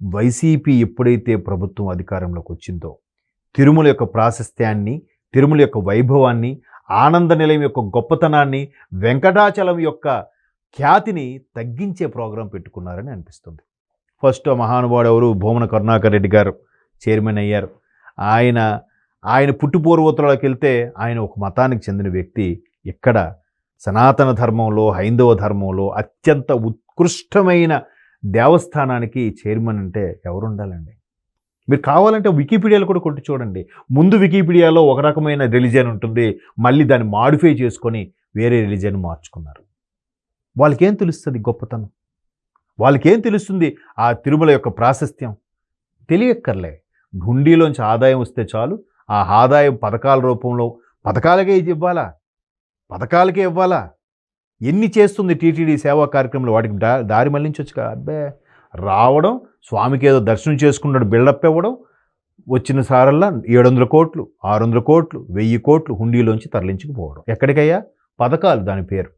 YCP ఎప్పుడైతే ప్రభుత్వం అధికారంలోకి వచ్చిందో తిరుమల యొక్క ప్రాశస్త్యాన్ని, తిరుమల యొక్క వైభవాన్ని, ఆనంద నిలయం యొక్క గొప్పతనాన్ని, వెంకటాచలం యొక్క ఖ్యాతిని తగ్గించే ప్రోగ్రాం పెట్టుకున్నారని అనిపిస్తుంది. ఫస్ట్ మహానుభావుడు ఎవరు? భూమన కరుణాకర్ రెడ్డి గారు చైర్మన్ అయ్యారు. ఆయన పుట్టుపూర్వోత్తరాలకు వెళ్తే ఆయన ఒక మతానికి చెందిన వ్యక్తి. ఇక్కడ సనాతన ధర్మంలో, హైందవ ధర్మంలో అత్యంత ఉత్కృష్టమైన దేవస్థానానికి చైర్మన్ అంటే ఎవరు ఉండాలండి? మీరు కావాలంటే వికీపీడియాలో కూడా కొట్టి చూడండి. ముందు వికీపీడియాలో ఒక రకమైన రిలీజియన్ ఉంటుంది, మళ్ళీ దాన్ని మాడిఫై చేసుకొని వేరే రిలీజియన్ మార్చుకున్నారు. వాళ్ళకేం తెలుస్తుంది గొప్పతనం? వాళ్ళకేం తెలుస్తుంది ఆ తిరుమల యొక్క ప్రాశస్త్యం? తెలియక్కర్లే. హుండీలోంచి ఆదాయం వస్తే చాలు, ఆ ఆదాయం పథకాల రూపంలో పథకాలకే ఇవ్వాలా? ఎన్ని చేస్తుంది టీటీడీ సేవా కార్యక్రమాలు? వాటికి దారి మళ్లించవచ్చు కదా. అబ్బే, రావడం, స్వామికి ఏదో దర్శనం చేసుకున్నాడు, బిల్డప్ ఇవ్వడం, వచ్చిన సారల్లా 700 కోట్లు, 600 కోట్లు, 1000 కోట్లు హుండీలోంచి తరలించుకుపోవడం. ఎక్కడికయ్యా? పథకాలు దాని పేరు.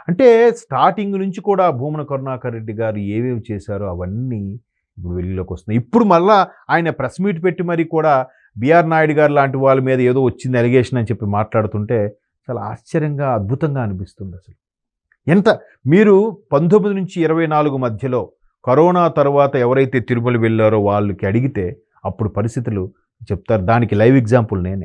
అంటే స్టార్టింగ్ నుంచి కూడా భూమన కరుణాకర్ రెడ్డి గారు ఏవేవి చేశారో అవన్నీ ఇప్పుడు వెలుగులోకి వస్తున్నాయి. ఇప్పుడు మళ్ళా ఆయన ప్రెస్ మీట్ పెట్టి మరీ కూడా బిఆర్ నాయుడు గారు లాంటి వాళ్ళ మీద ఏదో వచ్చింది ఎలిగేషన్ అని చెప్పి మాట్లాడుతుంటే చాలా ఆశ్చర్యంగా, అద్భుతంగా అనిపిస్తుంది. అసలు ఎంత మీరు 19 నుంచి 24 మధ్యలో కరోనా తర్వాత ఎవరైతే తిరుమల వెళ్ళారో వాళ్ళకి అడిగితే అప్పుడు పరిస్థితులు చెప్తారు. దానికి లైవ్ ఎగ్జాంపుల్ నేనే.